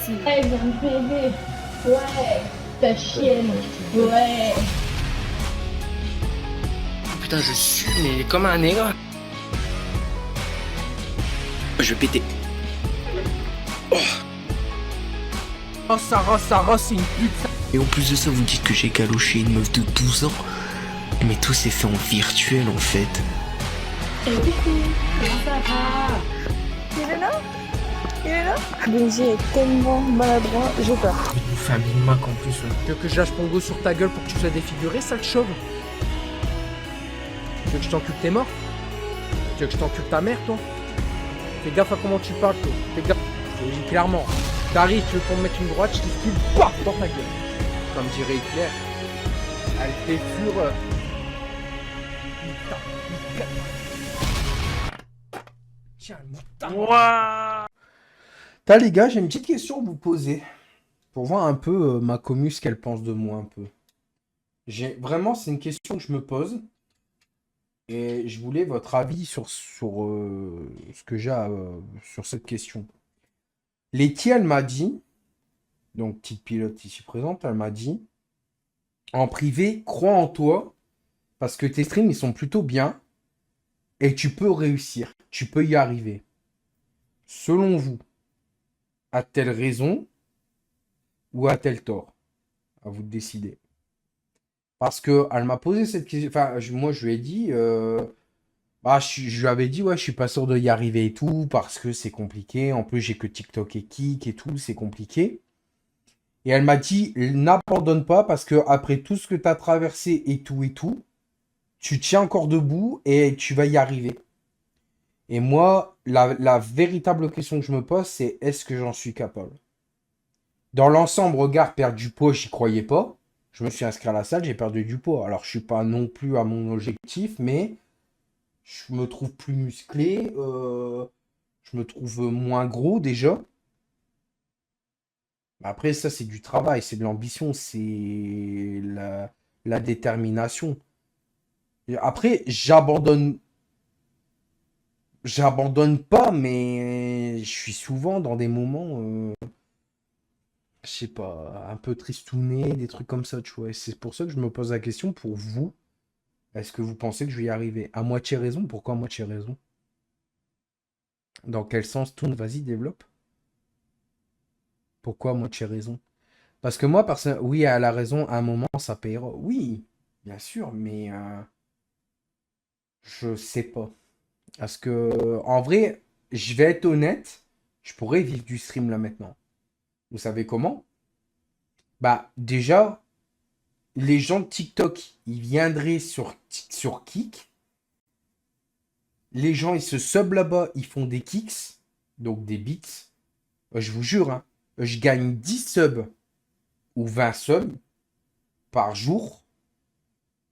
aussi. Elle vient de m'aider. Ouais, ta chienne. Ouais. Putain, je suis mais comme un nègre. Je vais péter. Oh Sarah, c'est une pute. Et en plus de ça, vous dites que j'ai galoché une meuf de 12 ans. Mais tout s'est fait en virtuel en fait. Et coucou, comment ça va? Il est là? Il est là? Benji est tellement maladroit, j'ai peur. Il vous fait un Big Mac en plus. Tu veux que je lâche mon go sur ta gueule pour que tu sois défiguré, sale chauve? Tu veux que je t'encule tes morts? Tu veux que je t'encule ta mère, toi? Fais gaffe à comment tu parles, toi. Fais gaffe. Je te le dis clairement. T'arrives, tu veux qu'on me mette une droite, je t'esquive, paf, dans ta gueule. Comme dirait Hitler. Elle fait fureur. Tiens, Ouah. T'as les gars, j'ai une petite question à vous poser. Pour voir un peu ma commu, ce qu'elle pense de moi un peu. Vraiment, c'est une question que je me pose. Et je voulais votre avis sur ce que j'ai sur cette question. Letty, elle m'a dit, donc petite pilote ici présente, elle m'a dit, en privé, crois en toi, parce que tes streams, ils sont plutôt bien, et tu peux réussir, tu peux y arriver. Selon vous, a-t-elle raison ou a-t-elle tort? À vous de décider. Parce que elle m'a posé cette question, enfin, moi je lui ai dit, je lui avais dit, ouais, je suis pas sûr de y arriver et tout, parce que c'est compliqué. En plus, j'ai que TikTok et Kik et tout, c'est compliqué. Et elle m'a dit, n'abandonne pas, parce que après tout ce que tu as traversé et tout, tu tiens encore debout et tu vas y arriver. Et moi, la véritable question que je me pose, c'est est-ce que j'en suis capable? Dans l'ensemble, regarde, perdre du poids, j'y croyais pas. Je me suis inscrit à la salle, j'ai perdu du poids. Alors, je suis pas non plus à mon objectif, mais je me trouve plus musclé, je me trouve moins gros déjà. Après, ça, c'est du travail, c'est de l'ambition, c'est la détermination. Et après, j'abandonne pas, mais je suis souvent dans des moments, je sais pas, un peu tristouné, des trucs comme ça, tu vois. Et c'est pour ça que je me pose la question pour vous. Est-ce que vous pensez que je vais y arriver? À moitié raison? Pourquoi à moitié raison? Dans quel sens, Toon? Vas-y, développe. Pourquoi à moitié raison? Parce que moi, oui, elle a raison, à un moment, ça payera. Oui, bien sûr, mais je sais pas. Parce que, en vrai, je vais être honnête, je pourrais vivre du stream là maintenant. Vous savez comment? Bah, déjà, les gens de TikTok, ils viendraient sur Kik. Les gens, ils se sub là-bas, ils font des kicks, donc des bits. Je vous jure, hein, je gagne 10 subs ou 20 subs par jour.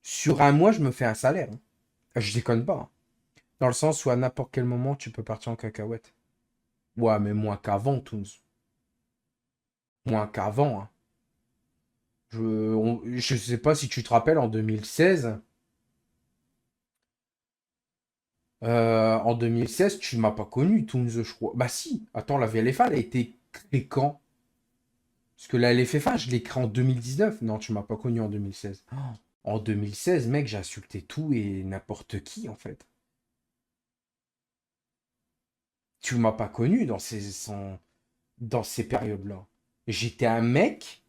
Sur un mois, je me fais un salaire, hein. Je déconne pas, hein. Dans le sens où à n'importe quel moment, tu peux partir en cacahuète. Ouais, mais moins qu'avant, Toons. Moins qu'avant, hein. Je sais pas si tu te rappelles, en 2016. En 2016, tu m'as pas connu, Toons, je crois. Bah si, attends, la VLFA, elle a été créée quand? Parce que la LFFA, je l'ai créée en 2019. Non, tu m'as pas connu en 2016. Oh, en 2016, mec, j'ai insulté tout et n'importe qui, en fait. Tu m'as pas connu dans ces périodes-là. J'étais un mec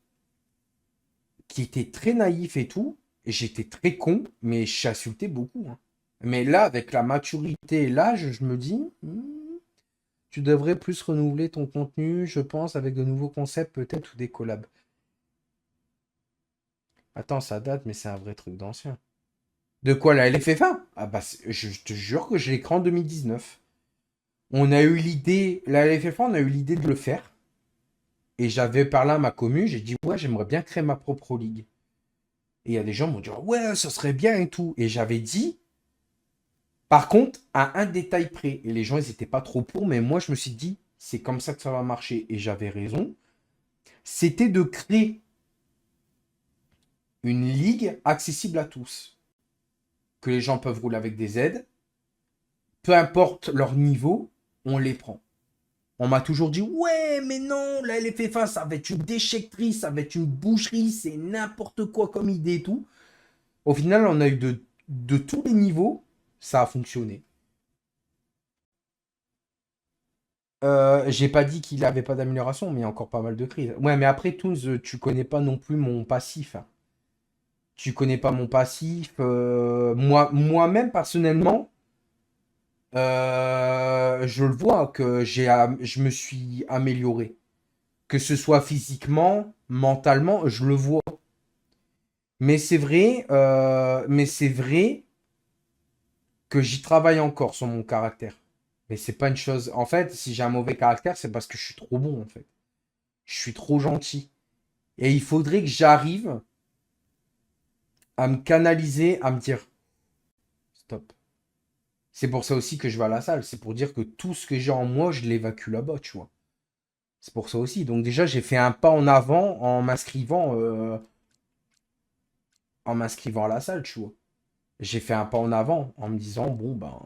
qui était très naïf et tout, et j'étais très con, mais j'insultais beaucoup, hein. Mais là, avec la maturité et l'âge, je me dis, tu devrais plus renouveler ton contenu, je pense, avec de nouveaux concepts peut-être ou des collabs. Attends, ça date, mais c'est un vrai truc d'ancien. De quoi, la LFF1? Ah bah, je te jure que je l'ai créé en 2019. On a eu l'idée, la LFF1, on a eu l'idée de le faire. Et j'avais parlé à ma commune, j'ai dit, ouais, j'aimerais bien créer ma propre ligue. Et il y a des gens qui m'ont dit, ouais, ça serait bien et tout. Et j'avais dit, par contre, à un détail près. Et les gens, ils n'étaient pas trop pour, mais moi, je me suis dit, c'est comme ça que ça va marcher. Et j'avais raison. C'était de créer une ligue accessible à tous. Que les gens peuvent rouler avec des aides. Peu importe leur niveau, on les prend. On m'a toujours dit, ouais, mais non, la LFFA, ça va être une déchetterie, ça va être une boucherie, c'est n'importe quoi comme idée et tout. Au final, on a eu de tous les niveaux, ça a fonctionné. J'ai pas dit qu'il avait pas d'amélioration, mais il y a encore pas mal de crises. Ouais, mais après, Toons, tu connais pas non plus mon passif, hein. Tu connais pas mon passif. Moi-même, personnellement, je le vois que je me suis amélioré. Que ce soit physiquement, mentalement, je le vois. Mais c'est vrai que j'y travaille encore sur mon caractère. Mais c'est pas une chose. En fait, si j'ai un mauvais caractère, c'est parce que je suis trop bon, en fait. Je suis trop gentil. Et il faudrait que j'arrive à me canaliser, à me dire stop. C'est pour ça aussi que je vais à la salle. C'est pour dire que tout ce que j'ai en moi, je l'évacue là-bas, tu vois. C'est pour ça aussi. Donc déjà, j'ai fait un pas en avant en m'inscrivant à la salle, tu vois. J'ai fait un pas en avant en me disant, bon, ben,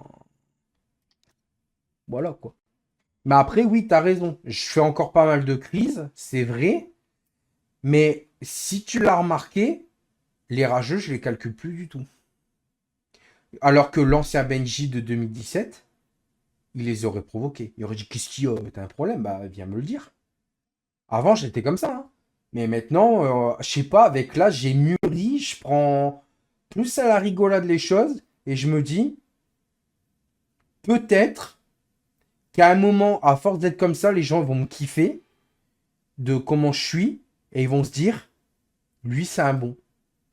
voilà, quoi. Mais après, oui, t'as raison. Je fais encore pas mal de crises, c'est vrai. Mais si tu l'as remarqué, les rageux, je les calcule plus du tout. Alors que l'ancien Benji de 2017, il les aurait provoqués. Il aurait dit, qu'est-ce qu'il y a? T'as un problème? Bah, viens me le dire. Avant, j'étais comme ça, hein. Mais maintenant, je sais pas, avec l'âge, j'ai mûri, je prends plus à la rigolade les choses, et je me dis, peut-être qu'à un moment, à force d'être comme ça, les gens vont me kiffer de comment je suis, et ils vont se dire, lui, c'est un bon.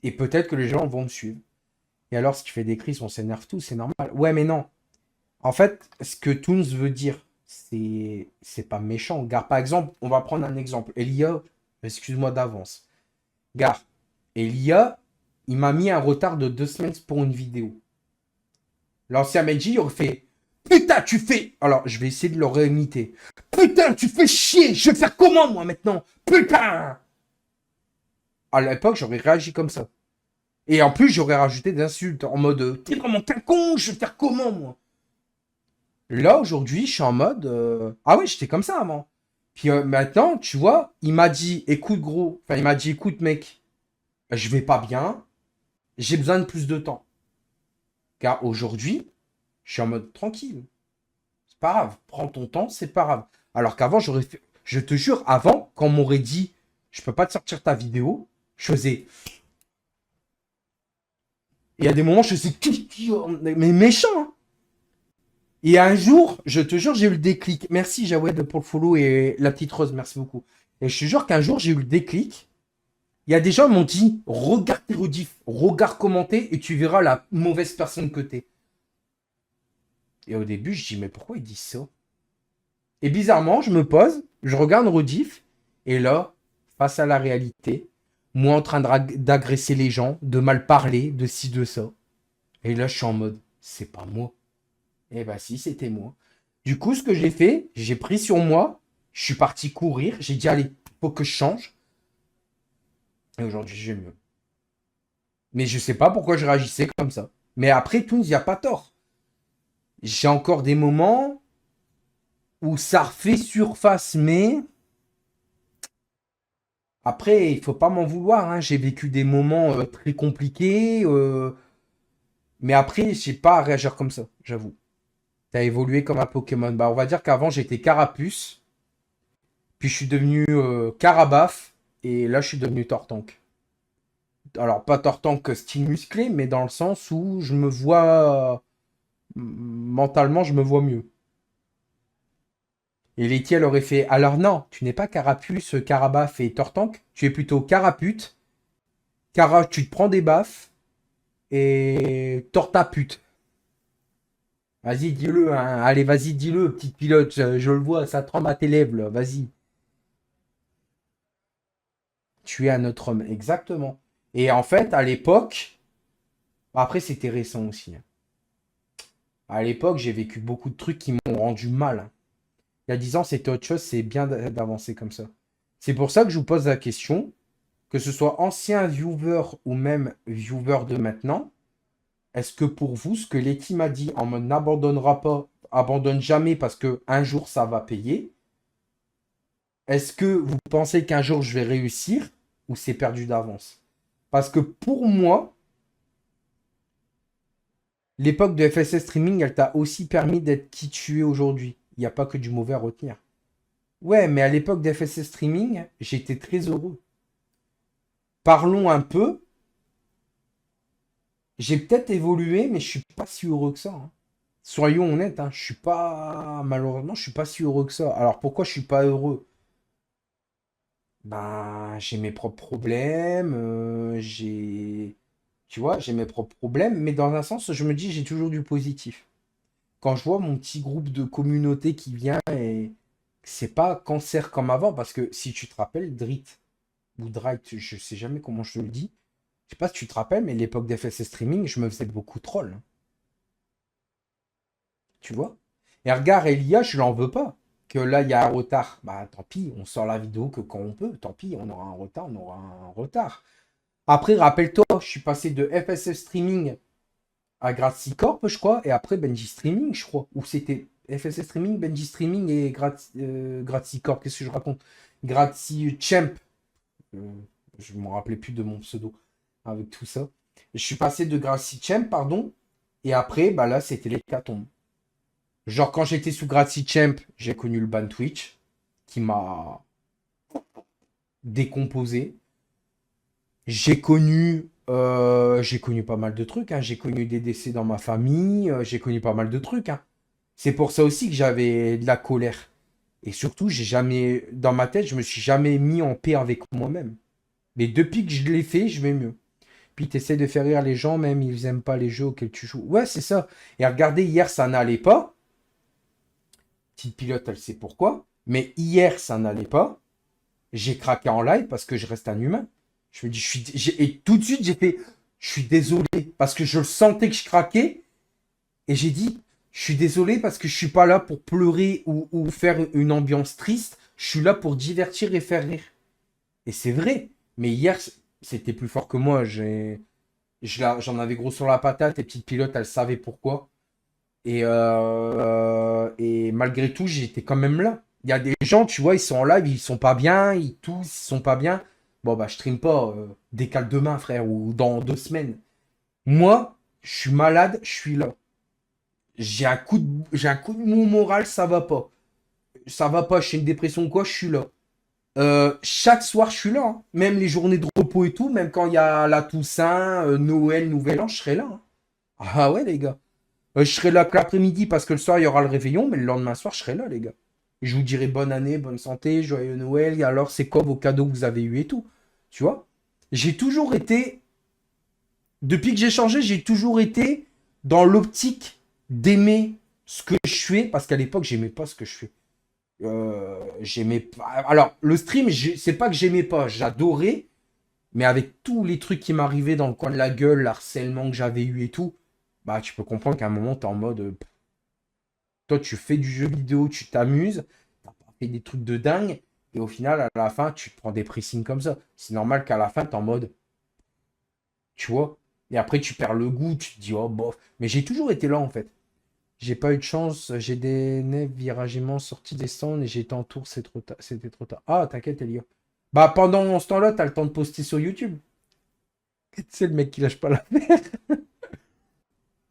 Et peut-être que les gens vont me suivre. Et alors, si tu fais des crises, on s'énerve tous, c'est normal. Ouais, mais non. En fait, ce que Toons veut dire, c'est pas méchant. Gare, par exemple, on va prendre un exemple. Elia, excuse-moi d'avance. Gare, Elia, il m'a mis un retard de 2 semaines pour une vidéo. L'ancien Benji, il aurait fait putain, tu fais. Alors, je vais essayer de le réimiter. Putain, tu fais chier. Je vais faire comment, moi, maintenant? Putain! À l'époque, j'aurais réagi comme ça. Et en plus, j'aurais rajouté des insultes en mode t'es vraiment qu'un con, je vais faire comment, moi? Là, aujourd'hui, je suis en mode ah ouais, j'étais comme ça avant. Puis maintenant, tu vois, il m'a dit écoute, gros. Enfin, il m'a dit écoute, mec, je vais pas bien. J'ai besoin de plus de temps. Car aujourd'hui, je suis en mode tranquille. C'est pas grave. Prends ton temps, c'est pas grave. Alors qu'avant, j'aurais fait. Je te jure, avant, quand on m'aurait dit je peux pas te sortir ta vidéo, je faisais. Et il y a des moments, je faisais. Mais méchant, hein. Et un jour, je te jure, j'ai eu le déclic. Merci Jawed pour le follow et la petite rose, merci beaucoup. Et je te jure qu'un jour, j'ai eu le déclic. Il y a des gens qui m'ont dit, regarde tes rediffs, regarde commenter et tu verras la mauvaise personne que t'es. Et au début, je dis, mais pourquoi ils disent ça? Et bizarrement, je me pose, je regarde rediff, et là, face à la réalité, moi en train d'agresser les gens, de mal parler, de ci, de ça. Et là, je suis en mode, c'est pas moi. Eh ben si, c'était moi. Du coup, ce que j'ai fait, j'ai pris sur moi, je suis parti courir, j'ai dit, allez, faut que je change. Et aujourd'hui, je vais mieux. Mais je sais pas pourquoi je réagissais comme ça. Mais après tout, il n'y a pas tort. J'ai encore des moments où ça refait surface, mais après, il faut pas m'en vouloir, hein. J'ai vécu des moments très compliqués, mais après, je sais pas à réagir comme ça, j'avoue. T'as évolué comme un Pokémon. Bah, on va dire qu'avant, j'étais Carapuce, puis je suis devenu Carabaf, et là, je suis devenu Tortank. Alors, pas Tortank style musclé, mais dans le sens où je me vois mentalement, je me vois mieux. Et Letty, elle aurait fait alors non, tu n'es pas Carapuce, Carabaf et Tortank, tu es plutôt Carapute. Tu te prends des baffes et Tortapute. Vas-y, dis-le, hein. Allez, vas-y, dis-le, petite pilote, je le vois, ça tremble à tes lèvres, là. Vas-y. Tu es un autre homme, exactement. Et en fait, à l'époque, après, c'était récent aussi, hein. À l'époque, j'ai vécu beaucoup de trucs qui m'ont rendu mal, hein. Il y a 10 ans, c'était autre chose, c'est bien d'avancer comme ça. C'est pour ça que je vous pose la question, que ce soit ancien viewer ou même viewer de maintenant, est-ce que pour vous, ce que Letty m'a dit en mode n'abandonnera pas, abandonne jamais parce que un jour ça va payer, est-ce que vous pensez qu'un jour je vais réussir ou c'est perdu d'avance? Parce que pour moi, l'époque de FSS Streaming, elle t'a aussi permis d'être qui tu es aujourd'hui. Il n'y a pas que du mauvais à retenir. Ouais, mais à l'époque de FSS Streaming, j'étais très heureux. Parlons un peu. J'ai peut-être évolué, mais je suis pas si heureux que ça, hein. Soyons honnêtes, hein, je suis pas, malheureusement, je suis pas si heureux que ça. Alors pourquoi je suis pas heureux? Ben, j'ai mes propres problèmes, tu vois, j'ai mes propres problèmes, mais dans un sens, je me dis, j'ai toujours du positif. Quand je vois mon petit groupe de communauté qui vient et c'est pas cancer comme avant, parce que si tu te rappelles, Drit ou Drait, je sais jamais comment je le dis, je sais pas si tu te rappelles, mais l'époque d'FSS Streaming, je me faisais beaucoup troll, hein. Tu vois? Et regarde, Elia, je l'en veux pas. Que là, il y a un retard. Bah, tant pis, on sort la vidéo que quand on peut. Tant pis, on aura un retard, on aura un retard. Après, rappelle-toi, je suis passé de FSS Streaming à Grazi Corp, je crois, et après Benji Streaming, je crois. Ou c'était FSS Streaming, Benji Streaming et Grazi Corp. Qu'est-ce que je raconte? Grazi Champ. Euh, je ne me rappelais plus de mon pseudo avec tout ça. Je suis passé de Grazi Champ, pardon, et après, bah là, c'était l'hécatombe. Genre, quand j'étais sous GraziChamp, j'ai connu le ban Twitch, qui m'a décomposé. J'ai connu pas mal de trucs, hein. J'ai connu des décès dans ma famille, j'ai connu pas mal de trucs, hein. C'est pour ça aussi que j'avais de la colère. Et surtout, j'ai jamais, dans ma tête, je me suis jamais mis en paix avec moi-même. Mais depuis que je l'ai fait, je vais mieux. Puis tu essaies de faire rire les gens, même ils aiment pas les jeux auxquels tu joues. Ouais, c'est ça. Et regardez, hier, ça n'allait pas. Petite pilote, elle sait pourquoi. Mais hier, ça n'allait pas. J'ai craqué en live parce que je reste un humain. Je me dis, et tout de suite, j'ai fait, je suis désolé parce que je le sentais que je craquais. Et j'ai dit, je suis désolé parce que je suis pas là pour pleurer ou faire une ambiance triste. Je suis là pour divertir et faire rire. Et c'est vrai. Mais hier, c'était plus fort que moi. J'en avais gros sur la patate. Et petite pilote, elle savait pourquoi. Et malgré tout, j'étais quand même là. Il y a des gens, tu vois, ils sont en live, ils sont pas bien, ils toussent, ils sont pas bien. Bon, bah, je stream pas. Décale demain, frère, ou dans 2 semaines. Moi, je suis malade, je suis là. J'ai un coup de mou moral, ça va pas. Ça va pas, j'ai une dépression ou quoi, je suis là. Chaque soir, je suis là, hein. Même les journées de repos et tout, même quand il y a la Toussaint, Noël, Nouvel An, je serai là, hein. Ah ouais, les gars. Je serai là que l'après-midi parce que le soir, il y aura le réveillon, mais le lendemain soir, je serai là, les gars. Et je vous dirai bonne année, bonne santé, joyeux Noël, et alors c'est quoi vos cadeaux que vous avez eu et tout. Tu vois? J'ai toujours été, depuis que j'ai changé, j'ai toujours été dans l'optique d'aimer ce que je fais, parce qu'à l'époque, j'aimais pas ce que je fais. J'aimais pas. Alors, le stream, c'est pas que j'aimais pas, j'adorais, mais avec tous les trucs qui m'arrivaient dans le coin de la gueule, l'harcèlement que j'avais eu et tout, bah, tu peux comprendre qu'à un moment, t'es en mode. Toi, tu fais du jeu vidéo, tu t'amuses, t'as pas fait des trucs de dingue, et au final, à la fin, tu te prends des pressings comme ça. C'est normal qu'à la fin, t'es en mode. Tu vois? Et après, tu perds le goût, tu te dis, oh, bof. Mais j'ai toujours été là, en fait. J'ai pas eu de chance, j'ai des nefs viragément sortis des stands et j'étais en tour, c'était trop tard. Ah, t'inquiète, Elia. Bah, pendant ce temps-là, t'as le temps de poster sur YouTube. C'est le mec qui lâche pas l'affaire.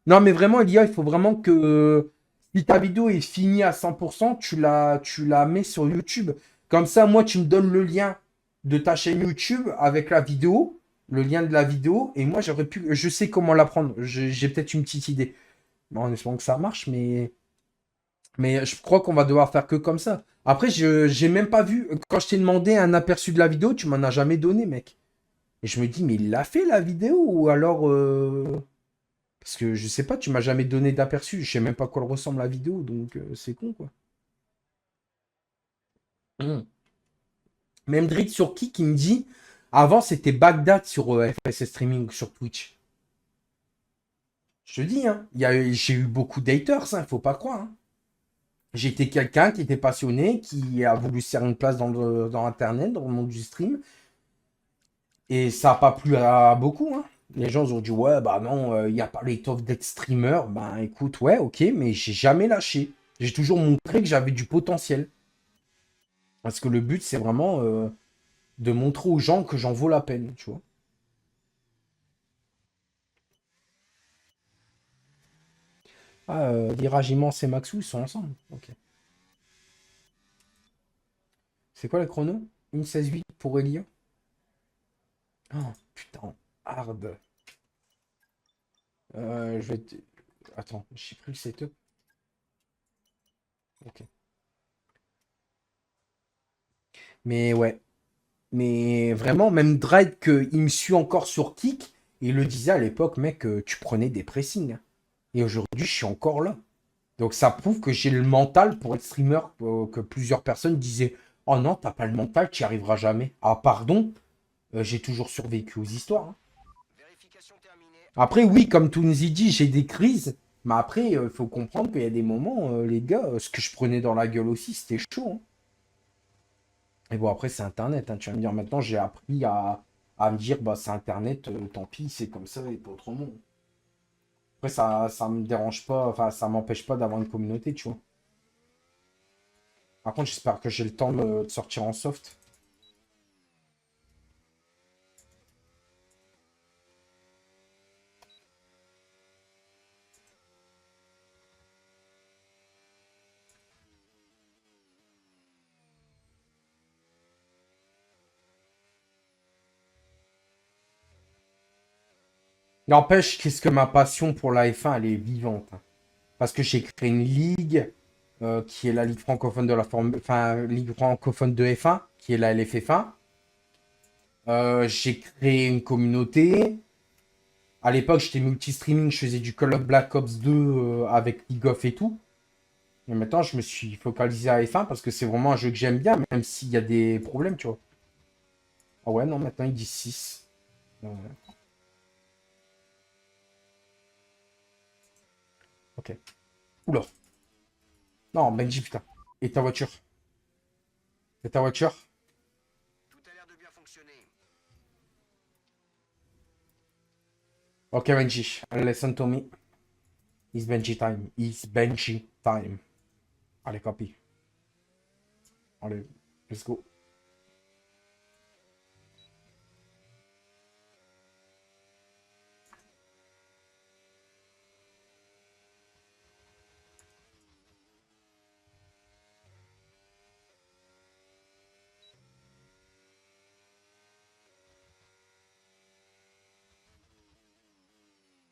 Non, mais vraiment, Elia, il faut vraiment que si ta vidéo est finie à 100%, tu la mets sur YouTube. Comme ça, moi, tu me donnes le lien de ta chaîne YouTube avec la vidéo, le lien de la vidéo, et moi, je sais comment la prendre. J'ai peut-être une petite idée. Bon, en espérant que ça marche, mais je crois qu'on va devoir faire que comme ça. Après, j'ai même pas vu. Quand je t'ai demandé un aperçu de la vidéo, tu m'en as jamais donné, mec. Et je me dis, mais il l'a fait la vidéo ou alors. Parce que je sais pas, tu m'as jamais donné d'aperçu. Je sais même pas à quoi elle ressemble la vidéo, donc c'est con, quoi. Même Drit sur qui me dit. Avant, c'était Bagdad sur FSS Streaming sur Twitch. Je te dis, hein, j'ai eu beaucoup d'haters, hein, faut pas croire, hein. J'étais quelqu'un qui était passionné, qui a voulu se faire une place dans Internet, dans le monde du stream. Et ça n'a pas plu à beaucoup, hein. Les gens ont dit, ouais, bah non, il n'y a pas l'étoffe d'être streamer. Ben écoute, ouais, ok, mais j'ai jamais lâché. J'ai toujours montré que j'avais du potentiel. Parce que le but, c'est vraiment de montrer aux gens que j'en vaux la peine, tu vois. Ah, Virage Immense et Maxou, ils sont ensemble. Ok. C'est quoi le chrono? Une 16-8 pour Elia? Oh, putain, hard. Je vais... Attends, j'ai pris le setup. Ok. Mais ouais. Mais vraiment, même Dredd, il me suit encore sur Kick, il le disait à l'époque, mec, tu prenais des pressings, hein. Et aujourd'hui, je suis encore là. Donc ça prouve que j'ai le mental pour être streamer, que plusieurs personnes disaient, oh non, t'as pas le mental, tu n'y arriveras jamais. Ah pardon, j'ai toujours survécu aux histoires, hein. Après, oui, comme Tounzi dit, j'ai des crises. Mais après, il faut comprendre qu'il y a des moments, les gars, ce que je prenais dans la gueule aussi, c'était chaud, hein. Et bon, après, c'est Internet, hein. Tu vas me dire, maintenant, j'ai appris à me dire, bah, c'est Internet, tant pis, c'est comme ça et pas autrement. Après, ça me dérange pas, enfin, ça m'empêche pas d'avoir une communauté, tu vois. Par contre, j'espère que j'ai le temps de sortir en soft. N'empêche, qu'est-ce que ma passion pour la F1, elle est vivante, hein. Parce que j'ai créé une ligue qui est la ligue francophone de la Formule, enfin, ligue francophone de F1, qui est la LFF1. J'ai créé une communauté. À l'époque, j'étais multi-streaming, je faisais du Call of Black Ops 2 avec League of et tout. Et maintenant, je me suis focalisé à F1 parce que c'est vraiment un jeu que j'aime bien, même s'il y a des problèmes, tu vois. Ah ouais, non, maintenant, il dit 6. Ouais. Ok. Oula. Non, Benji, putain. Et ta voiture? Et ta voiture? Ok, Benji. Listen to me. It's Benji time. It's Benji time. Allez, copy. Allez, let's go.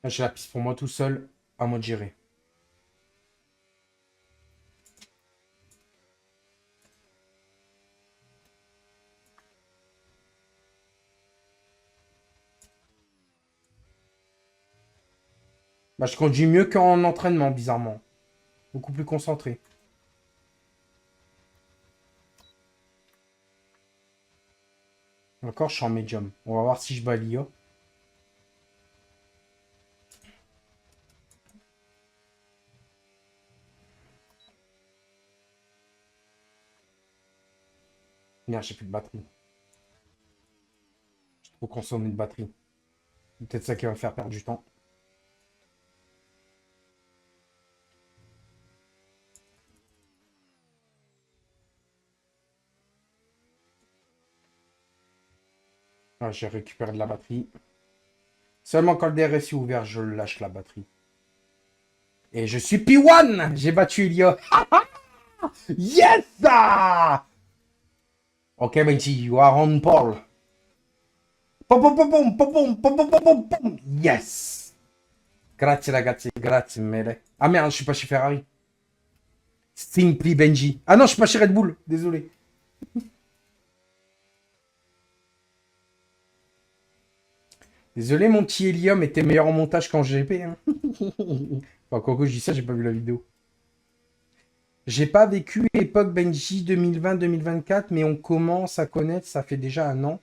Là, j'ai la piste pour moi tout seul. À moi de gérer. Bah, je conduis mieux qu'en entraînement, bizarrement. Beaucoup plus concentré. Encore, je suis en médium. On va voir si je bats l'IA. Merde, j'ai plus de batterie. J'ai trop consommé de batterie. C'est peut-être ça qui va me faire perdre du temps. Ah, j'ai récupéré de la batterie. Seulement quand le DRS est ouvert, je lâche la batterie. Et je suis P1! J'ai battu Ilia. Yes! Ok, Benji, you are on pole. Pom, pom, pom, pom, pom, pom, pom, pom, pom, pom. Yes! Grazie ragazzi, grazie mille. Ah merde, je suis pas chez Ferrari. Simply Benji. Ah non, je suis pas chez Red Bull, désolé. Désolé, mon petit Helium était meilleur en montage qu'en GP, hein. Enfin, quoi je dis ça, j'ai pas vu la vidéo. J'ai pas vécu l'époque Benji 2020-2024, mais on commence à connaître, ça fait déjà un an.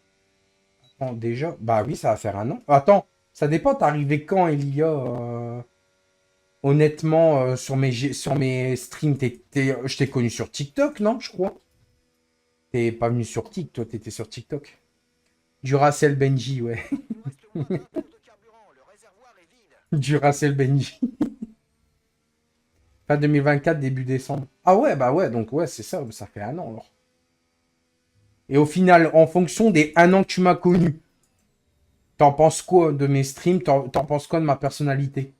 Attends, déjà? Bah oui, ça va faire un an. Attends, ça dépend, t'es arrivé quand, Elia? Honnêtement, sur mes streams, je t'ai connu sur TikTok, non, je crois. T'es pas venu sur TikTok, toi, t'étais sur TikTok. Duracell Benji, ouais. Duracell Benji. Fin 2024, début décembre. Ah ouais, bah ouais, donc ouais, c'est ça, ça fait un an alors. Et au final, en fonction des 1 an que tu m'as connu, t'en penses quoi de mes streams? T'en penses quoi de ma personnalité?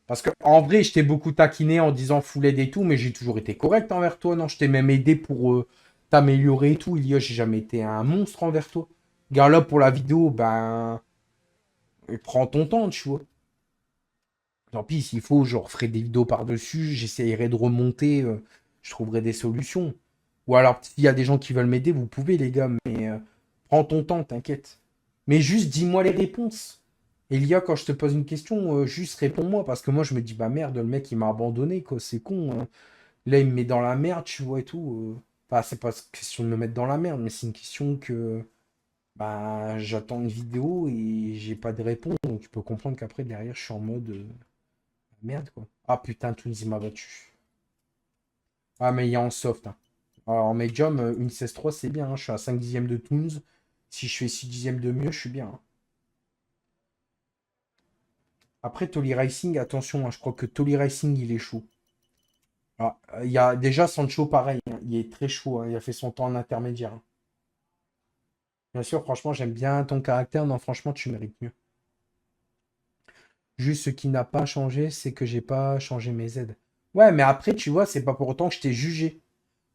Parce que en vrai, je t'ai beaucoup taquiné en disant full aide et tout, mais j'ai toujours été correct envers toi, non? Je t'ai même aidé pour t'améliorer et tout. Il y a, j'ai jamais été un monstre envers toi. Regarde là pour la vidéo, ben, prends ton temps, tu vois. Tant pis, s'il faut, je referai des vidéos par-dessus, j'essayerai de remonter, je trouverai des solutions. Ou alors, s'il y a des gens qui veulent m'aider, vous pouvez, les gars, mais prends ton temps, t'inquiète. Mais juste dis-moi les réponses. Elia, quand je te pose une question, juste réponds-moi, parce que moi, je me dis, bah merde, le mec, il m'a abandonné, quoi, c'est con, hein. Là, il me met dans la merde, tu vois, et tout. Enfin, c'est pas une question de me mettre dans la merde, mais c'est une question que, bah, j'attends une vidéo et j'ai pas de réponse, donc tu peux comprendre qu'après, derrière, je suis en mode... merde, quoi. Ah putain, Toons, il m'a battu. Ah, mais il y a en soft, hein. Alors, en médium, une 16-3, c'est bien, hein. Je suis à 5 dixièmes de Toons. Si je fais 6 dixièmes de mieux, je suis bien, hein. Après, Tolly Racing, attention, hein, je crois que Tolly Racing, il est chaud. Ah, il y a déjà Sancho, pareil, hein. Il est très chaud, hein. Il a fait son temps en intermédiaire, hein. Bien sûr, franchement, j'aime bien ton caractère. Non, franchement, tu mérites mieux. Juste, ce qui n'a pas changé, c'est que j'ai pas changé mes aides. Ouais, mais après, tu vois, c'est pas pour autant que je t'ai jugé.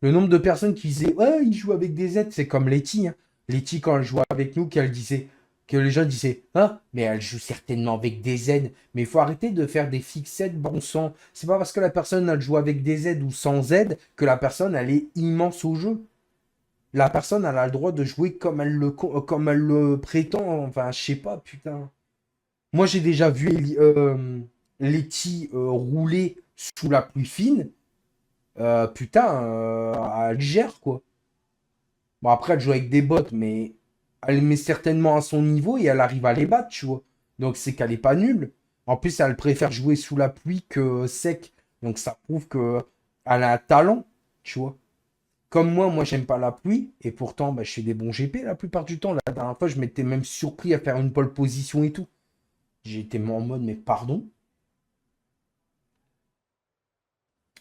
Le nombre de personnes qui disaient ouais, il joue avec des aides, c'est comme Letty, hein. Letty, quand elle jouait avec nous, qu'elle disait, que les gens disaient ah, mais elle joue certainement avec des aides. Mais il faut arrêter de faire des fixettes, bon sang. C'est pas parce que la personne, elle joue avec des aides ou sans aides que la personne, elle est immense au jeu. La personne, elle a le droit de jouer comme elle le prétend. Enfin, je sais pas, putain. Moi, j'ai déjà vu Letty rouler sous la pluie fine. Putain, elle gère, quoi. Bon, après, elle joue avec des bots, mais elle met certainement à son niveau et elle arrive à les battre, tu vois. Donc, c'est qu'elle est pas nulle. En plus, elle préfère jouer sous la pluie que sec. Donc, ça prouve que elle a un talent, tu vois. Comme moi, j'aime pas la pluie. Et pourtant, bah, je fais des bons GP la plupart du temps. La dernière fois, je m'étais même surpris à faire une pole position et tout. J'ai été en mode, mais pardon.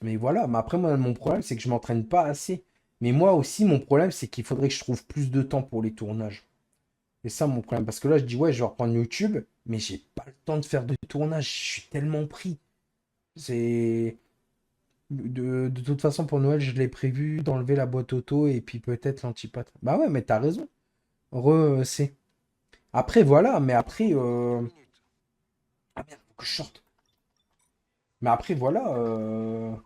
Mais voilà, mais après, moi, mon problème, c'est que je m'entraîne pas assez. Mais moi aussi, mon problème, c'est qu'il faudrait que je trouve plus de temps pour les tournages. C'est ça mon problème. Parce que là, je dis, ouais, je vais reprendre YouTube, mais j'ai pas le temps de faire de tournage. Je suis tellement pris. C'est. De toute façon, pour Noël, je l'ai prévu d'enlever la boîte auto et puis peut-être l'antipâte. Bah ouais, mais t'as raison. C'est. Après, voilà, mais après. Ah merde, faut que je sorte. Mais après, voilà.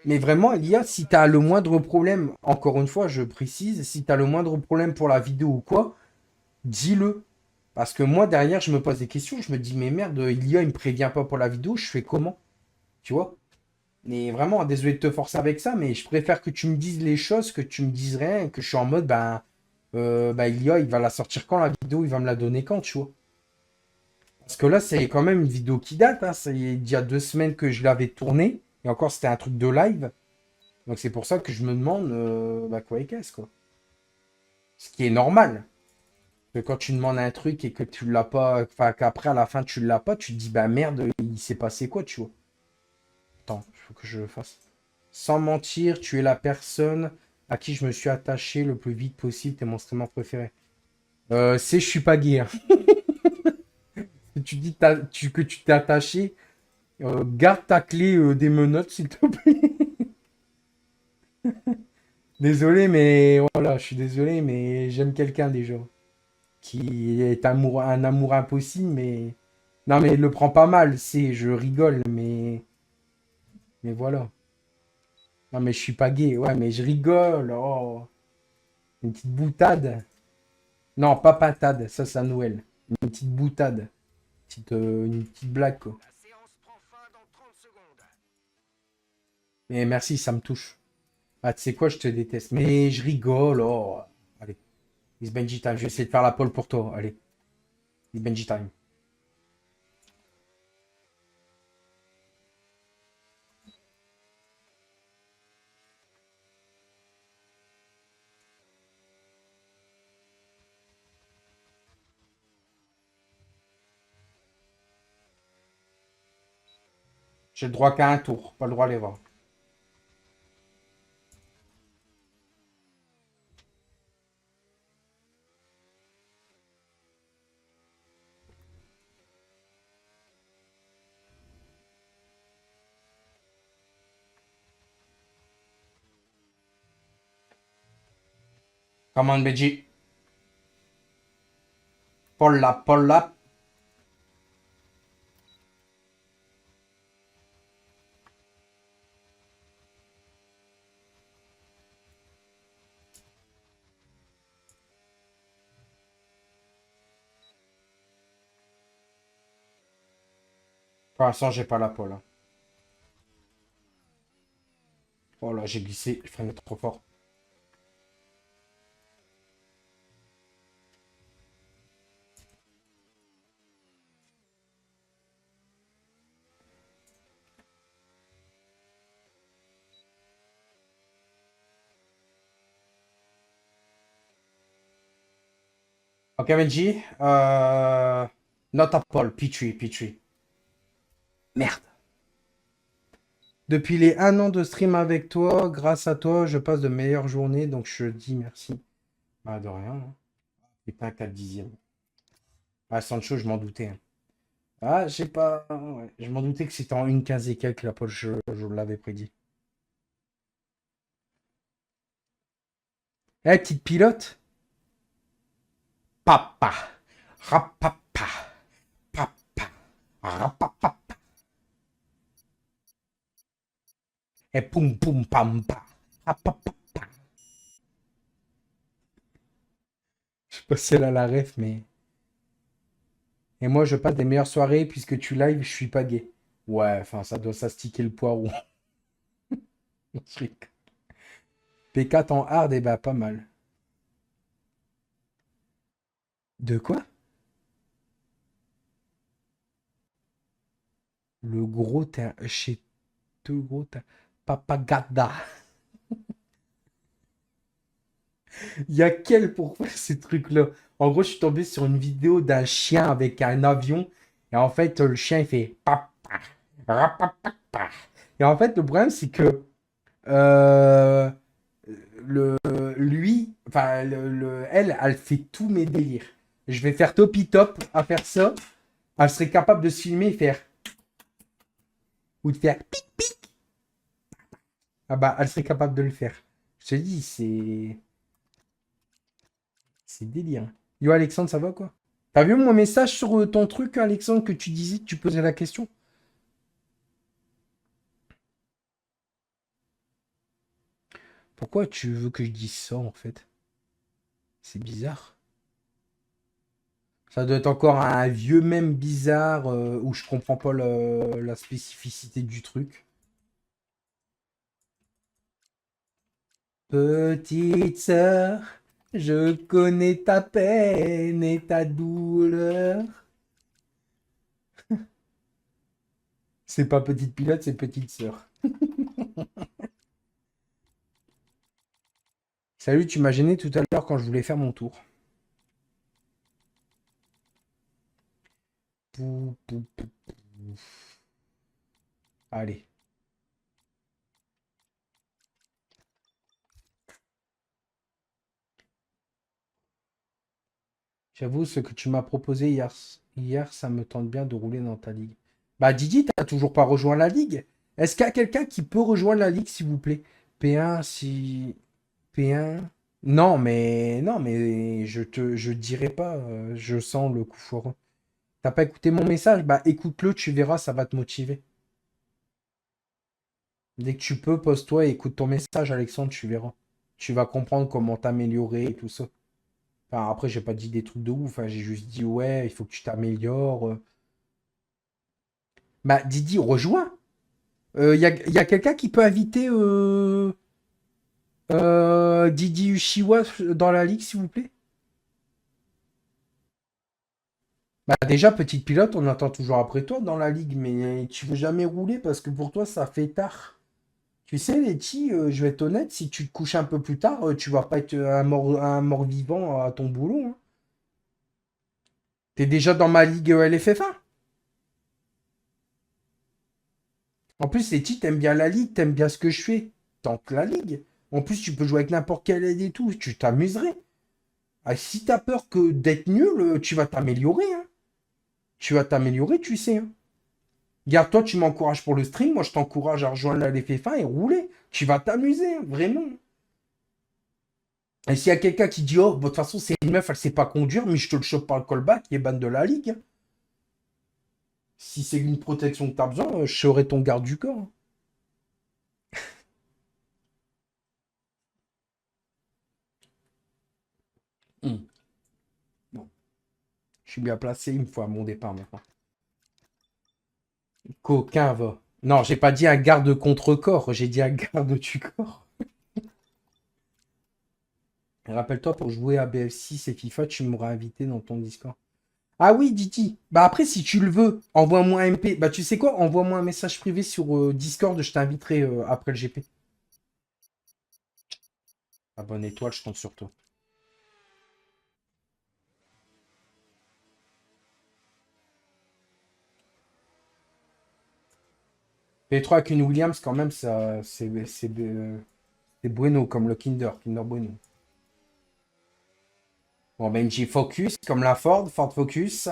Mais vraiment, Elia, si t'as le moindre problème, encore une fois, je précise, si t'as le moindre problème pour la vidéo ou quoi, dis-le. Parce que moi, derrière, je me pose des questions, je me dis, mais merde, Ilia, il me prévient pas pour la vidéo, je fais comment? Tu vois? Mais vraiment, désolé de te forcer avec ça, mais je préfère que tu me dises les choses, que tu me dises rien, que je suis en mode, ben, Ilia, il va la sortir quand la vidéo, il va me la donner quand, tu vois? Parce que là, c'est quand même une vidéo qui date, hein, c'est il y a 2 semaines que je l'avais tournée, et encore, c'était un truc de live. Donc c'est pour ça que je me demande, bah quoi et qu'est-ce, quoi. Ce qui est normal. Que quand tu demandes un truc et que tu l'as pas, enfin qu'après à la fin tu l'as pas, tu te dis bah merde, il s'est passé quoi, tu vois. Attends, il faut que je le fasse. Sans mentir, tu es la personne à qui je me suis attaché le plus vite possible, t'es mon streamer préféré. C'est je suis pas gay, hein. Si tu dis que tu t'es attaché, garde ta clé des menottes, s'il te plaît. Désolé, mais voilà, je suis désolé, mais j'aime quelqu'un déjà. Qui est un amour impossible, mais... Non, mais il le prend pas mal, c'est, je rigole, mais voilà. Non, mais je suis pas gay, ouais, mais je rigole, oh. Une petite boutade. Non, pas pintade, ça c'est à Noël. Une petite boutade. Une petite blague, quoi. Mais merci, ça me touche. Ah, tu sais quoi, je te déteste. Mais je rigole, oh. Allez, it's Benji time, je vais essayer de faire la pole pour toi, allez. It's Benji time. J'ai le droit qu'à un tour, pas le droit à l'erreur. Come on, Benji. Pull up, pull up. Pour l'instant, j'ai pas la pole. Hein. Oh là, j'ai glissé. Je freinais trop fort. Ok, Benji. Not a pole. Petrie, Petrie. Merde. Depuis les 1 an de stream avec toi, grâce à toi, je passe de meilleures journées, donc je dis merci. Bah, de rien. Hein. Et pas un 4 dixième. Ah, Sancho, je m'en doutais. Hein. Ah, j'ai pas. Ouais. Je m'en doutais que c'était en 1,15 et quelques la pole, je l'avais prédit. Eh, petite pilote. Papa. Rapapa. Papa. Rapapa. Et poum poum pam pa. Rapapa. Je sais pas si elle a la ref, mais. Et moi, je passe des meilleures soirées puisque tu live, je suis pas gay. Ouais, enfin, ça doit s'astiquer le poireau. Je rigole. P4 en hard, et bah, pas mal. De quoi? Le gros, chez deux gros, Papagada. Il y a quel pour faire ces trucs-là? En gros, je suis tombé sur une vidéo d'un chien avec un avion. Et en fait, le chien, il fait papa, rapapapa. Et en fait, le problème, c'est que euh, elle fait tous mes délires. Je vais faire topi top à faire ça. Elle serait capable de se filmer et faire. Ou de faire pic pic. Ah bah, elle serait capable de le faire. Je te dis, c'est. C'est délire. Yo Alexandre, ça va quoi? T'as vu mon message sur ton truc, Alexandre, que tu disais que tu posais la question? Pourquoi tu veux que je dise ça en fait? C'est bizarre. Ça doit être encore un vieux mème bizarre où je comprends pas la spécificité du truc. Petite sœur, je connais ta peine et ta douleur. C'est pas petite pilote, c'est petite sœur. Salut, tu m'as gêné tout à l'heure quand je voulais faire mon tour. Pou, pou, pou, pou. Allez. J'avoue, ce que tu m'as proposé hier, ça me tente bien de rouler dans ta ligue. Bah Didi, t'as toujours pas rejoint la ligue? Est-ce qu'il y a quelqu'un qui peut rejoindre la ligue, s'il vous plaît? P1, si... P1... Non, mais je dirai pas, je sens le coup foireux. T'as pas écouté mon message? Bah écoute-le, tu verras, ça va te motiver. Dès que tu peux, pose-toi et écoute ton message, Alexandre, tu verras. Tu vas comprendre comment t'améliorer et tout ça. Enfin, après, j'ai pas dit des trucs de ouf, hein, j'ai juste dit, ouais, il faut que tu t'améliores. Bah, Didi, rejoins. Y a quelqu'un qui peut inviter Didi Uchiwa dans la ligue, s'il vous plaît? Bah, déjà, petite pilote, on attend toujours après toi dans la ligue, mais tu veux jamais rouler parce que pour toi, ça fait tard. Tu sais, Letty, je vais être honnête, si tu te couches un peu plus tard, tu vas pas être un mort-vivant à ton boulot. Hein. T'es déjà dans ma ligue LFF1. En plus, Letty, t'aimes bien la ligue, t'aimes bien ce que je fais. Tente la ligue. En plus, tu peux jouer avec n'importe quelle aide et tout, tu t'amuserais. Ah, si t'as peur que d'être nul, tu vas t'améliorer. Hein. Tu vas t'améliorer, tu sais. Hein. Regarde, toi, tu m'encourages pour le stream, moi, je t'encourage à rejoindre la LFF1 et rouler. Tu vas t'amuser, hein, vraiment. Et s'il y a quelqu'un qui dit, oh, bah, de toute façon, c'est une meuf, elle sait pas conduire, mais je te le chope par le callback, il est ban de la ligue, hein. Si c'est une protection que t'as besoin, je serai ton garde du corps, hein. Bon, je suis bien placé, il me faut à mon départ maintenant. Coquin va. Non, j'ai pas dit un garde contre corps, j'ai dit un garde du corps. Rappelle-toi, pour jouer à BF6 et FIFA, tu m'auras invité dans ton Discord. Ah oui, Diti. Bah après, si tu le veux, envoie-moi un MP. Bah tu sais quoi, envoie-moi un message privé sur Discord, je t'inviterai après le GP. Ah, bonne étoile, je compte sur toi. P3 avec une Williams, quand même, ça, c'est bueno, comme le Kinder Bueno. Bon, Benji Focus, comme la Ford Focus.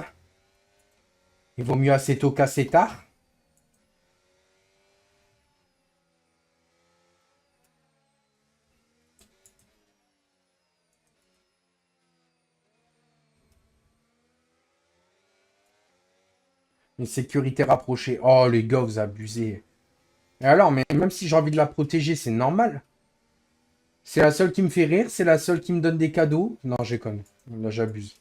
Il vaut mieux assez tôt qu'assez tard. Une sécurité rapprochée. Oh, les gars, vous abusez. Et alors, mais même si j'ai envie de la protéger, c'est normal. C'est la seule qui me fait rire, c'est la seule qui me donne des cadeaux. Non, j'ai connu. Là, j'abuse.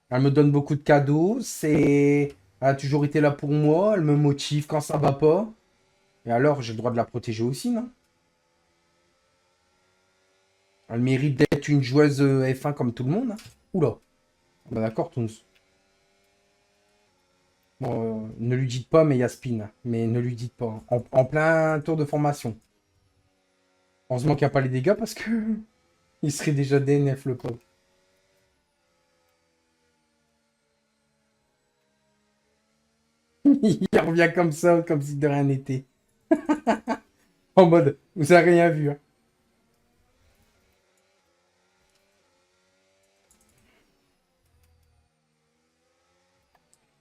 Elle me donne beaucoup de cadeaux, c'est... Elle a toujours été là pour moi, elle me motive quand ça va pas. Et alors, j'ai le droit de la protéger aussi, non? Elle mérite d'être une joueuse F1 comme tout le monde, hein. Oula. Bah d'accord, Toons. Bon, ne lui dites pas, mais il y a Spin. Mais ne lui dites pas. En plein tour de formation. Heureusement qu'il n'y a pas les dégâts parce que... il serait déjà DNF, le pauvre. Il revient comme ça, comme si de rien n'était. En mode, vous avez rien vu, hein.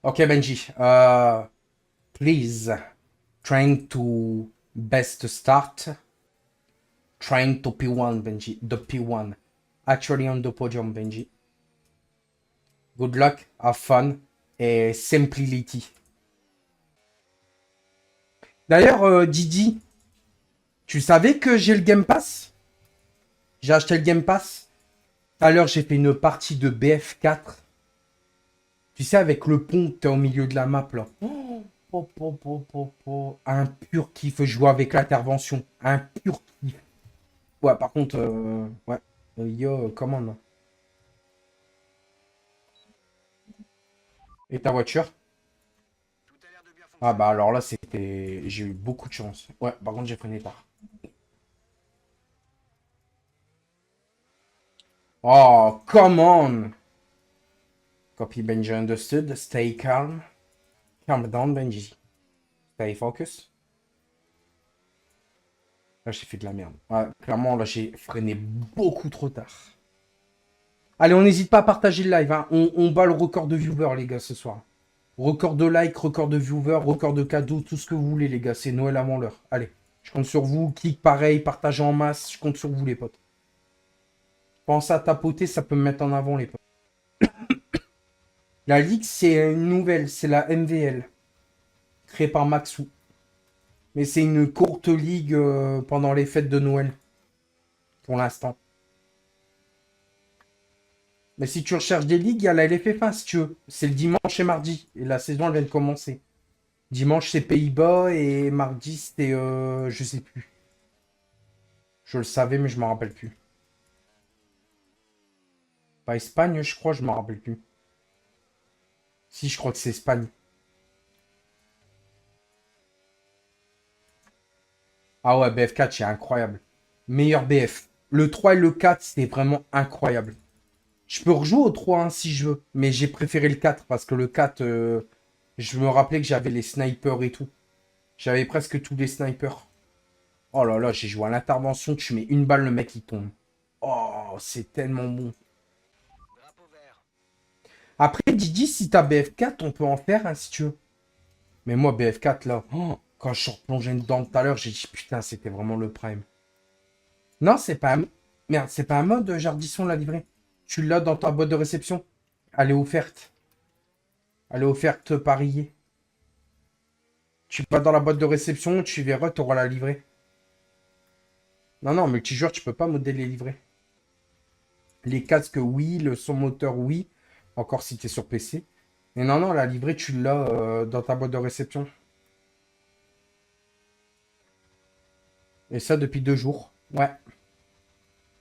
Ok, Benji. Please, trying to best start. Trying to P1, Benji. The P1. Actually on the podium, Benji. Good luck, have fun, et simplicity. D'ailleurs, Didi, tu savais que j'ai le Game Pass? J'ai acheté le Game Pass. Tout à l'heure, j'ai fait une partie de BF4. Tu sais, avec le pont, t'es au milieu de la map, là. Un pur kiff. Je joue avec l'intervention. Un pur kiff. Ouais, par contre, ouais. Yo, comment, non? Et ta voiture? Ah bah alors là, c'était... J'ai eu beaucoup de chance. Ouais, par contre, j'ai freiné tard. Oh, come on! Copy Benji understood. Stay calm. Calm down, Benji. Stay focus. Là, j'ai fait de la merde. Ouais, clairement, là, j'ai freiné beaucoup trop tard. Allez, on n'hésite pas à partager le live, hein. On bat le record de viewers, les gars, ce soir. Record de likes, record de viewers, record de cadeaux, tout ce que vous voulez, les gars. C'est Noël avant l'heure. Allez, je compte sur vous. Clique pareil, partagez en masse. Je compte sur vous, les potes. Pensez à tapoter, ça peut me mettre en avant, les potes. La Ligue, c'est une nouvelle. C'est la MVL. Créée par Maxou. Mais c'est une courte ligue pendant les fêtes de Noël. Pour l'instant. Mais si tu recherches des ligues, il y a la LFF1 si tu veux. C'est le dimanche et mardi. Et la saison, elle vient de commencer. Dimanche, c'est Pays-Bas. Et mardi, c'était... je sais plus. Je le savais, mais je m'en rappelle plus. Pas Espagne, je crois, je m'en rappelle plus. Si, je crois que c'est Espagne. Ah ouais, BF4, c'est incroyable. Meilleur BF. Le 3 et le 4, c'était vraiment incroyable. Je peux rejouer au 3 hein, si je veux. Mais j'ai préféré le 4 parce que le 4, je me rappelais que j'avais les snipers et tout. J'avais presque tous les snipers. Oh là là, j'ai joué à l'intervention. Tu mets une balle, le mec il tombe. Oh, c'est tellement bon. Après, Didi, si t'as BF4, on peut en faire hein, si tu veux. Mais moi, BF4, là, quand je suis replongé dedans tout à l'heure, j'ai dit putain, c'était vraiment le prime. Non, c'est pas... Merde, c'est pas un mode Jardisson la livrée. Tu l'as dans ta boîte de réception. Elle est offerte. Elle est offerte parier. Tu vas dans la boîte de réception, tu verras, tu auras la livrée. Non, non, multijoueur, tu peux pas modder les livrets. Les casques, oui. Le son moteur, oui. Encore si tu es sur PC. Mais non, non, la livrée, tu l'as dans ta boîte de réception. Et ça depuis 2 jours. Ouais.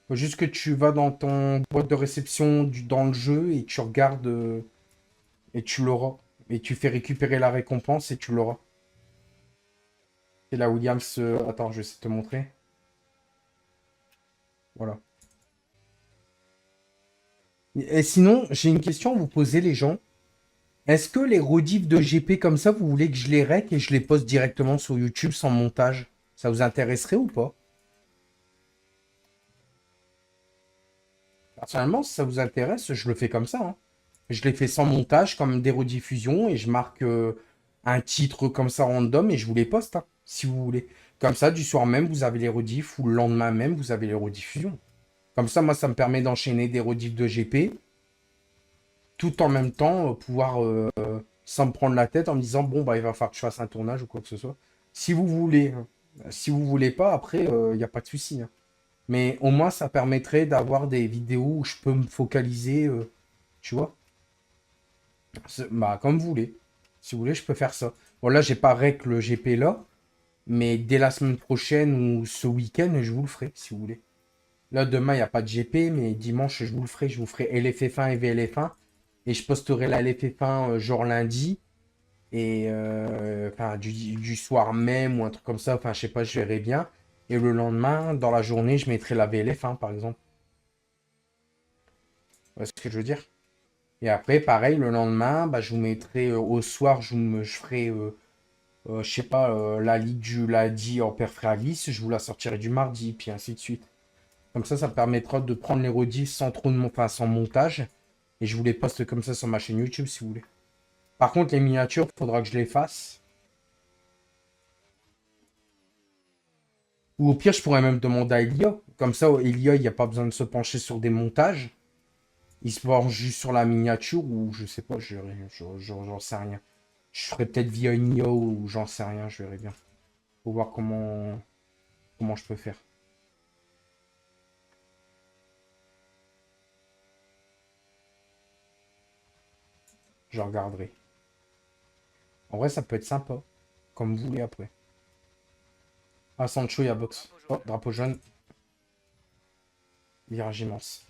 Faut juste que tu vas dans ton boîte de réception dans le jeu et tu regardes et tu l'auras. Et tu fais récupérer la récompense et tu l'auras. C'est la Williams. Attends, je vais essayer de te montrer. Voilà. Et sinon, j'ai une question à vous poser, les gens. Est-ce que les rediffs de GP comme ça, vous voulez que je les rec et je les poste directement sur YouTube sans montage? Ça vous intéresserait ou pas? Personnellement, si ça vous intéresse, je le fais comme ça, hein. Je les fais sans montage, comme des rediffusions, et je marque un titre comme ça random et je vous les poste, hein, si vous voulez. Comme ça, du soir même, vous avez les rediffs, ou le lendemain même, vous avez les rediffusions. Comme ça, moi, ça me permet d'enchaîner des rediffs de GP, tout en même temps, pouvoir, sans me prendre la tête, en me disant, bon, bah, il va falloir que je fasse un tournage ou quoi que ce soit. Si vous voulez, hein. Si vous voulez pas, après, il n'y a pas de souci, hein. Mais au moins, ça permettrait d'avoir des vidéos où je peux me focaliser, tu vois. Bah, comme vous voulez. Si vous voulez, je peux faire ça. Bon, là, j'ai pas rec le GP là. Mais dès la semaine prochaine ou ce week-end, je vous le ferai, si vous voulez. Là, demain, il n'y a pas de GP, mais dimanche, je vous le ferai. Je vous ferai LFF1 et VLF1. Et je posterai la LFF1 genre lundi. Et enfin, du soir même ou un truc comme ça. Enfin, je sais pas, je verrai bien. Et le lendemain, dans la journée, je mettrai la VLF1, par exemple. Vous voyez ce que je veux dire? Et après, pareil, le lendemain, bah, je vous mettrai au soir, je ferai, je sais pas, la ligue du lundi en perfralis, je vous la sortirai du mardi, puis ainsi de suite. Comme ça me permettra de prendre les rediffs sans trop de enfin, sans montage. Et je vous les poste comme ça sur ma chaîne YouTube si vous voulez. Par contre, les miniatures, il faudra que je les fasse. Ou au pire, je pourrais même demander à Elia. Comme ça, Elia, il n'y a pas besoin de se pencher sur des montages. Il se penche juste sur la miniature ou je sais pas, j'en sais rien. Je ferai peut-être via une IA ou j'en sais rien, je verrai bien. Faut voir comment je peux faire. Je regarderai. En vrai, ça peut être sympa. Comme vous voulez après. Ah, Sancho, il y a box. Oh, drapeau jaune. Virage immense.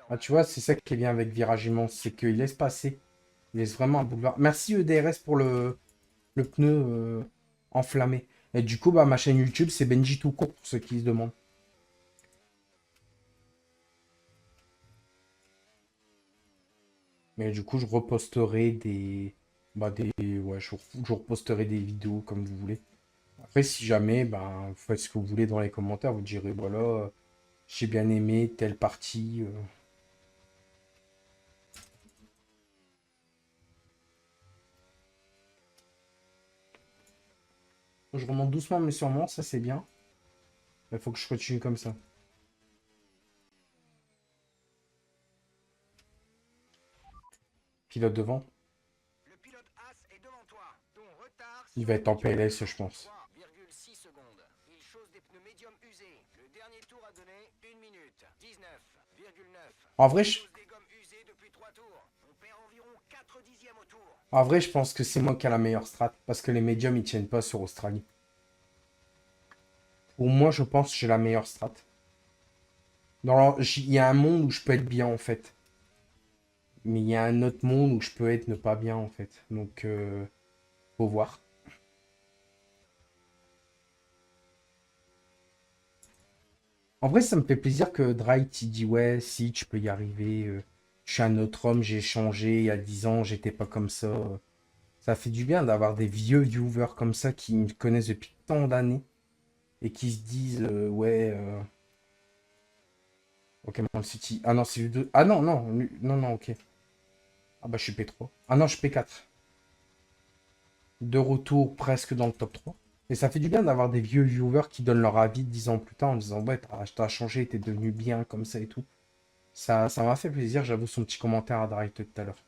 Ah, tu vois, c'est ça qui est bien avec Virage immense, c'est qu'il laisse passer. Il laisse vraiment un boulevard. Merci EDRS pour le pneu enflammé. Et du coup, bah, ma chaîne YouTube, c'est Benji tout court, pour ceux qui se demandent. Mais du coup, je reposterai des... Bah, ouais, je reposterai des vidéos comme vous voulez. Après, si jamais, ben, vous faites ce que vous voulez dans les commentaires, vous direz, voilà, j'ai bien aimé telle partie. Je remonte doucement mais sûrement, ça c'est bien. Il faut que je continue comme ça. Pilote devant. Il va être en PLS, je pense. En vrai, je pense que c'est moi qui ai la meilleure strat. Parce que les médiums, ils tiennent pas sur Australie. Pour moi, je pense que j'ai la meilleure strat. Il y a un monde où je peux être bien, en fait. Mais il y a un autre monde où je peux être ne pas bien, en fait. Donc, faut voir. En vrai, ça me fait plaisir que Dright, il dit, ouais, si, tu peux y arriver. Je suis un autre homme, j'ai changé. Il y a 10 ans, j'étais pas comme ça. Ça fait du bien d'avoir des vieux viewers comme ça qui me connaissent depuis tant d'années. Et qui se disent, ouais... Ok, Man City. Ah non, c'est U2. Ah non, non, non, non, ok. Ah bah, je suis P3. Ah non, je suis P4. De retour presque dans le top 3. Et ça fait du bien d'avoir des vieux viewers qui donnent leur avis 10 ans plus tard en disant ouais, t'as changé, t'es devenu bien comme ça et tout. Ça m'a fait plaisir, j'avoue, son petit commentaire à Dark tout à l'heure.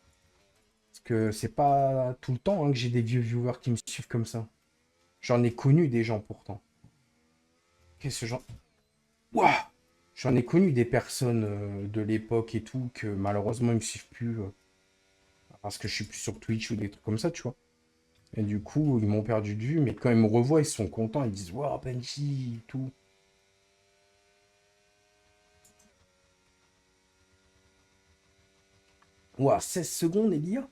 Parce que c'est pas tout le temps hein, que j'ai des vieux viewers qui me suivent comme ça. J'en ai connu des gens pourtant. Qu'est-ce que j'en... Ouah! J'en ai connu des personnes de l'époque et tout que malheureusement ils me suivent plus parce que je suis plus sur Twitch ou des trucs comme ça, tu vois. Et du coup, ils m'ont perdu de vue, mais quand ils me revoient, ils sont contents, ils disent waouh, Benji, tout. Ouah, 16 secondes, Elia?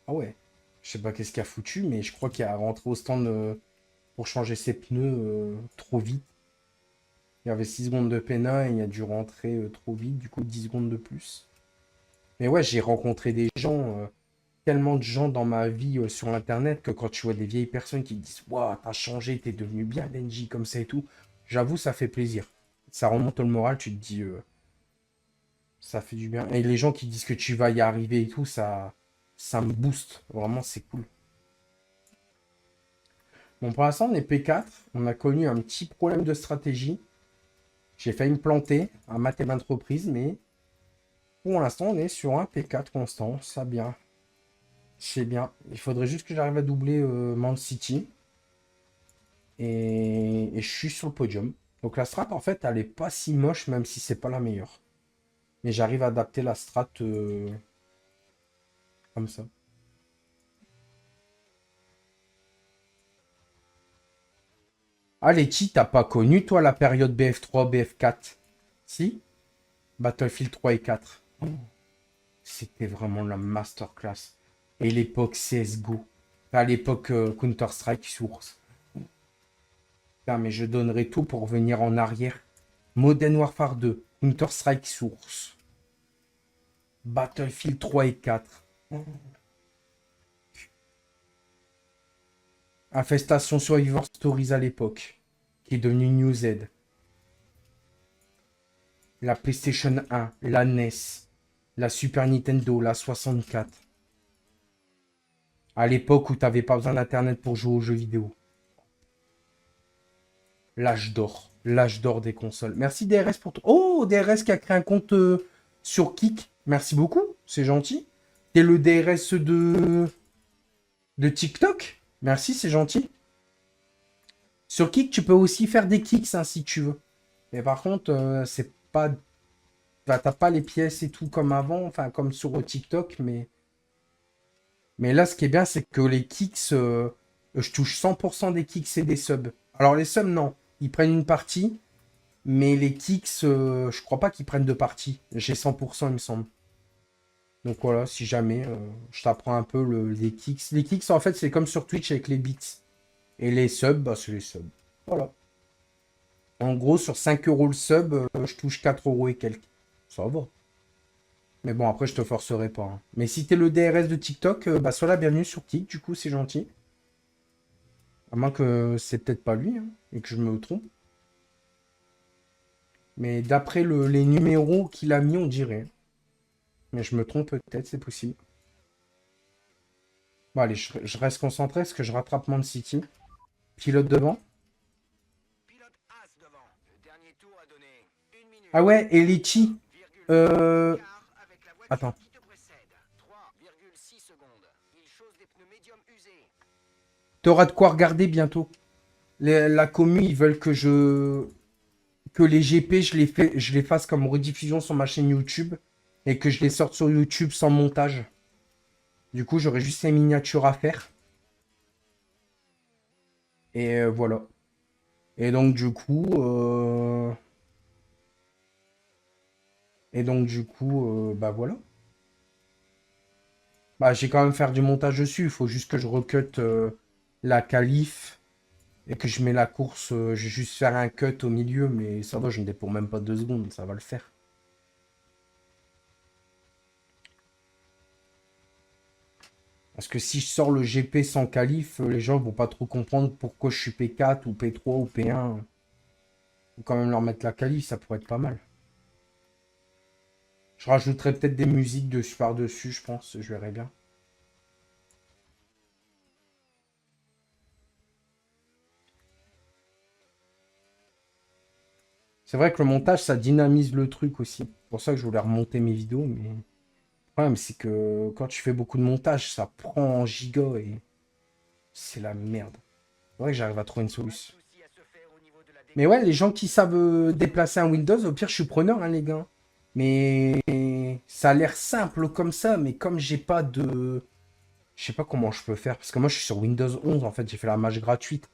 Ah ouais. Je sais pas qu'est-ce qu'il a foutu, mais je crois qu'il a rentré au stand pour changer ses pneus trop vite. Il y avait 6 secondes de pénal et il a dû rentrer trop vite, du coup 10 secondes de plus. Mais ouais, j'ai rencontré des gens, tellement de gens dans ma vie sur Internet que quand tu vois des vieilles personnes qui te disent waouh, t'as changé, t'es devenu bien Benji, comme ça et tout, j'avoue, ça fait plaisir. Ça remonte le moral, tu te dis, ça fait du bien. Et les gens qui disent que tu vas y arriver et tout, ça me booste. Vraiment, c'est cool. Bon, pour l'instant, on est P4. On a connu un petit problème de stratégie. J'ai failli me planter à maintes et maintes reprises, mais pour l'instant, on est sur un P4 constant. Ça bien. C'est bien. Il faudrait juste que j'arrive à doubler Man City. Et je suis sur le podium. Donc la strat, en fait, elle est pas si moche, même si c'est pas la meilleure. Mais j'arrive à adapter la strat comme ça. Ah, Letty, t'as pas connu, toi, la période BF3, BF4? Si? Battlefield 3 et 4. C'était vraiment la masterclass. Et l'époque CSGO. À l'époque Counter-Strike Source. Putain, mais je donnerais tout pour venir en arrière. Modern Warfare 2. Counter-Strike Source. Battlefield 3 et 4. Infestation Survivor Stories à l'époque. Qui est devenu New Z. La PlayStation 1. La NES. La Super Nintendo. La 64. À l'époque où t'avais pas besoin d'internet pour jouer aux jeux vidéo. L'âge d'or. L'âge d'or des consoles. Merci DRS pour toi. Oh, DRS qui a créé un compte sur Kik. Merci beaucoup. C'est gentil. T'es le DRS de TikTok. Merci, c'est gentil. Sur Kik, tu peux aussi faire des kicks hein, si tu veux. Mais par contre, c'est pas... Enfin, t'as pas les pièces et tout comme avant. Enfin, comme sur TikTok, mais... Mais là, ce qui est bien, c'est que les kicks, je touche 100% des kicks et des subs. Alors les subs, non. Ils prennent une partie. Mais les kicks, je crois pas qu'ils prennent de partie. J'ai 100%, il me semble. Donc voilà, si jamais, je t'apprends un peu les kicks. Les kicks, en fait, c'est comme sur Twitch avec les bits. Et les subs, bah, c'est les subs. Voilà. En gros, sur 5 euros le sub, je touche 4 euros et quelques. Ça va. Mais bon, après, je te forcerai pas. Hein. Mais si t'es le DRS de TikTok, bah, sois la bienvenue sur Kik, du coup, c'est gentil. À moins que c'est peut-être pas lui, hein, et que je me trompe. Mais d'après les numéros qu'il a mis, on dirait. Mais je me trompe peut-être, c'est possible. Bon, allez, je reste concentré parce que je rattrape Man City. Pilote devant. Ah ouais, et Litchi. Attends. T'auras de quoi regarder bientôt. La commu, ils veulent que les GP, je les fasse comme rediffusion sur ma chaîne YouTube. Et que je les sorte sur YouTube sans montage. Du coup, j'aurai juste ces miniatures à faire. Et voilà. Et donc, du coup... bah voilà. Bah, j'ai quand même faire du montage dessus. Il faut juste que je recut la qualif. Et que je mets la course. Je vais juste faire un cut au milieu. Mais ça va, je ne dépends même pas 2 secondes. Ça va le faire. Parce que si je sors le GP sans qualif, les gens vont pas trop comprendre pourquoi je suis P4 ou P3 ou P1. Faut quand même leur mettre la qualif, ça pourrait être pas mal. Je rajouterai peut-être des musiques dessus par-dessus, je pense, je verrai bien. C'est vrai que le montage, ça dynamise le truc aussi. C'est pour ça que je voulais remonter mes vidéos, mais... Le problème, c'est que quand tu fais beaucoup de montage, ça prend en giga et... C'est la merde. C'est vrai que j'arrive à trouver une solution. Mais ouais, les gens qui savent déplacer un Windows, au pire, je suis preneur, hein, les gars. Mais ça a l'air simple comme ça, mais comme j'ai pas de... Je sais pas comment je peux faire, parce que moi, je suis sur Windows 11, en fait, j'ai fait la mage gratuite.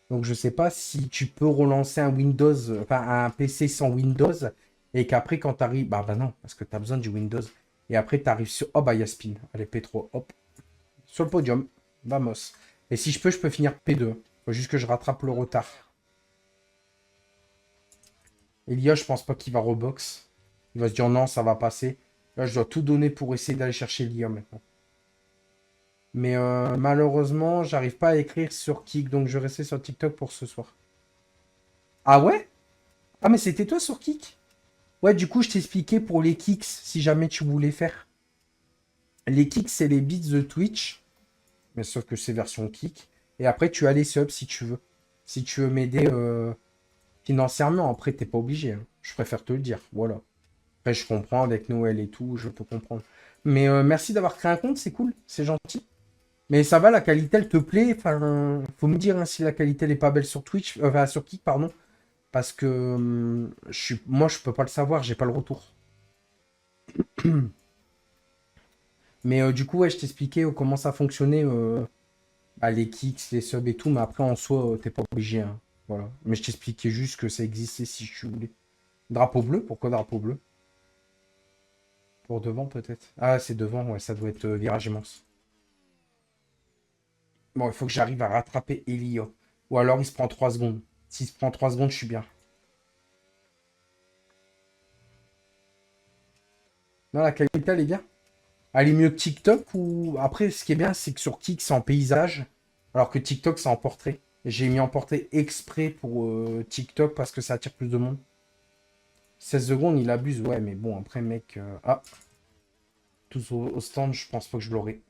Donc, je sais pas si tu peux relancer un Windows, enfin, un PC sans Windows, et qu'après, quand tu arrives... Bah non, parce que tu as besoin du Windows. Et après, tu arrives sur... Oh, bah, il y a Spin. Allez, P3, hop. Sur le podium. Vamos. Et si je peux finir P2. Faut juste que je rattrape le retard. Elia, je pense pas qu'il va rebox. Il va se dire non, ça va passer. Là, je dois tout donner pour essayer d'aller chercher Elia maintenant. Mais malheureusement, j'arrive pas à écrire sur Kik, donc je vais rester sur TikTok pour ce soir. Ah ouais? Ah mais c'était toi sur Kik? Ouais, du coup, je t'expliquais pour les kicks, si jamais tu voulais faire. Les kicks, c'est les bits de Twitch. Mais sauf que c'est version Kik. Et après, tu as les subs si tu veux. Si tu veux m'aider financièrement, après, t'es pas obligé. Hein. Je préfère te le dire. Voilà. Après, je comprends avec Noël et tout, je peux comprendre. Mais merci d'avoir créé un compte, c'est cool, c'est gentil. Mais ça va, la qualité, elle te plaît? Enfin, faut me dire hein, si la qualité elle est pas belle sur Twitch, enfin sur Kik, pardon. Parce que moi, je peux pas le savoir, j'ai pas le retour. Mais du coup, ouais, je t'expliquais comment ça fonctionnait, bah, les kicks, les subs et tout, mais après, en soi, t'es pas obligé. Hein. Voilà. Mais je t'expliquais juste que ça existait si tu voulais. Drapeau bleu? Pourquoi drapeau bleu? Pour devant, peut-être? Ah, c'est devant, ouais, ça doit être virage immense. Bon, il faut que j'arrive à rattraper Elia. Ou alors, il se prend 3 secondes. S'il se prend 3 secondes, je suis bien. Non, la qualité, elle est bien. Elle est mieux que TikTok ou... Après, ce qui est bien, c'est que sur Kik, c'est en paysage, alors que TikTok, c'est en portrait. J'ai mis en portrait exprès pour TikTok parce que ça attire plus de monde. 16 secondes, il abuse, ouais, mais bon, après, mec... Ah, tous au stand, je pense pas que je l'aurai.